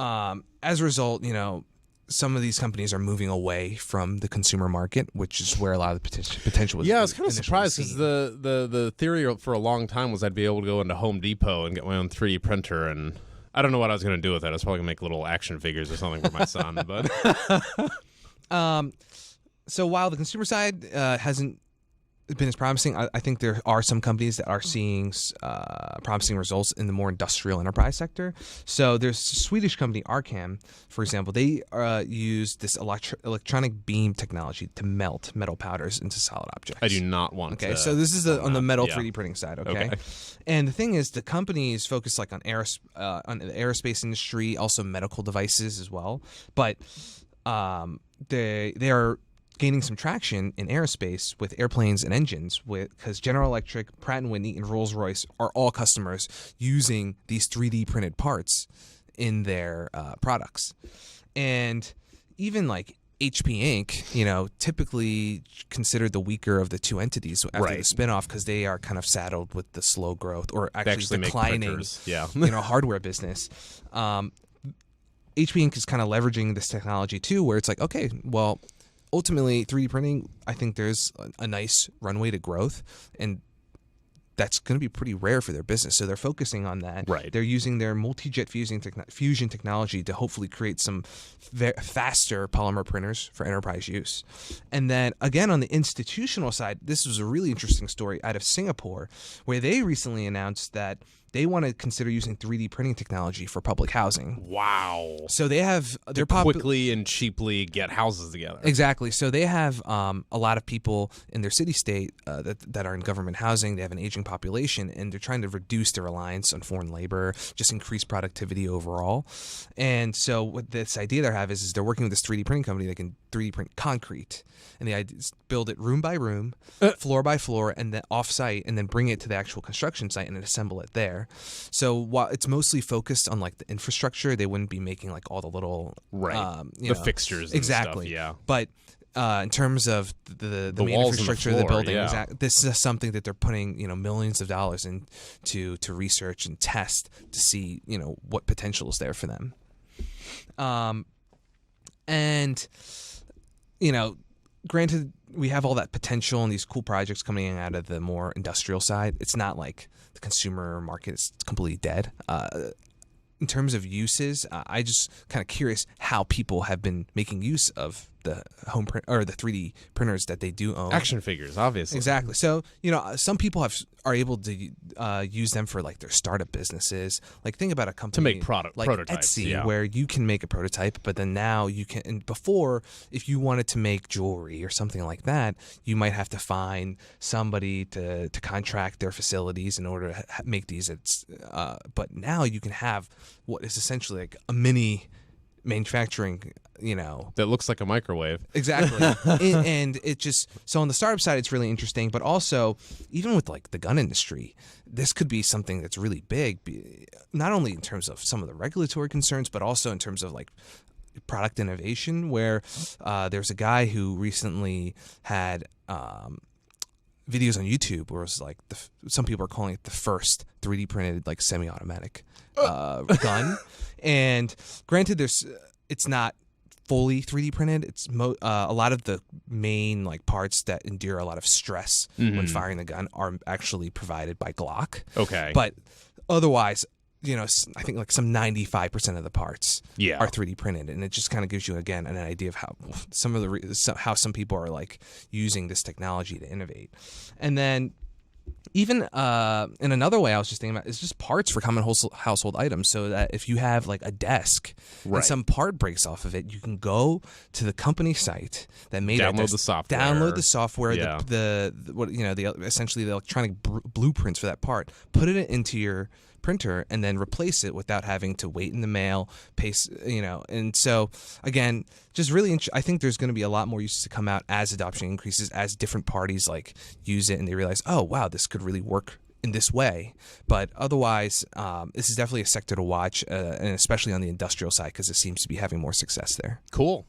as a result, some of these companies are moving away from the consumer market, which is where a lot of the potential was. Yeah, I was kind of initially surprised because seen. the theory for a long time was I'd be able to go into Home Depot and get my own 3D printer, and I don't know what I was going to do with it. I was probably going to make little action figures or something for my son. But So while the consumer side hasn't been as promising, I think there are some companies that are seeing promising results in the more industrial enterprise sector. So there's a Swedish company, Arcam, for example. They use this electronic beam technology to melt metal powders into solid objects. I do not want to. Okay, so this is on the metal yeah. 3D printing side, okay? And the thing is, the company is focused like on the aerospace industry, also medical devices as well. But they are gaining some traction in aerospace with airplanes and engines, because General Electric, Pratt & Whitney, and Rolls-Royce are all customers using these 3D printed parts in their products. And even like HP Inc., typically considered the weaker of the two entities after the spinoff, because they are kind of saddled with the slow growth or actually declining hardware business. HP Inc. is kind of leveraging this technology too, where it's like, okay, well, ultimately 3D printing, I think there's a nice runway to growth, and that's going to be pretty rare for their business. So they're focusing on that. Right. They're using their multi-jet fusion technology to hopefully create some faster polymer printers for enterprise use. And then again, on the institutional side, this was a really interesting story out of Singapore, where they recently announced that they want to consider using 3D printing technology for public housing. Wow. So they have to quickly and cheaply get houses together. Exactly. So they have a lot of people in their city-state that are in government housing. They have an aging population, and they're trying to reduce their reliance on foreign labor, just increase productivity overall. And so what this idea they have is they're working with this 3D printing company that can 3D print concrete. And the idea is build it room by room, floor by floor, and then off-site, and then bring it to the actual construction site and then assemble it there. So while it's mostly focused on like the infrastructure, they wouldn't be making like all the little the fixtures and stuff, yeah. But in terms of the main walls infrastructure and the of the floor, building, this is something that they're putting millions of dollars into to research and test to see what potential is there for them. And granted, we have all that potential and these cool projects coming in out of the more industrial side. It's not like the consumer market is completely dead. In terms of uses, I just kind of curious how people have been making use of the home print or the 3D printers that they do own. Action figures, obviously. Exactly. So some people are able to use them for like their startup businesses. Like think about a company to make like prototypes, Etsy, where you can make a prototype, but then now you can. And before, if you wanted to make jewelry or something like that, you might have to find somebody to contract their facilities in order to make these. But now you can have what is essentially like a mini manufacturing, that looks like a microwave. Exactly. And it just, so on the startup side, it's really interesting, but also even with like the gun industry, this could be something that's really big, not only in terms of some of the regulatory concerns, but also in terms of like product innovation, where there's a guy who recently had videos on YouTube where it's like some people are calling it the first 3D printed like semi-automatic gun. And granted, it's not fully 3D printed. It's a lot of the main like parts that endure a lot of stress when firing the gun are actually provided by Glock. Okay. But otherwise, I think like some 95% of the parts are 3D printed, and it just kind of gives you again an idea of how how some people are like using this technology to innovate. And then even in another way I was just thinking about is just parts for common household items, so that if you have like a desk and some part breaks off of it, you can go to the company site that made download the software, essentially the electronic blueprints for that part, put it into your printer, and then replace it without having to wait in the mail, paste, and so again, just really I think there's going to be a lot more uses to come out as adoption increases, as different parties like use it and they realize, oh wow, this could really work in this way. But otherwise, this is definitely a sector to watch, and especially on the industrial side, because it seems to be having more success there. Cool.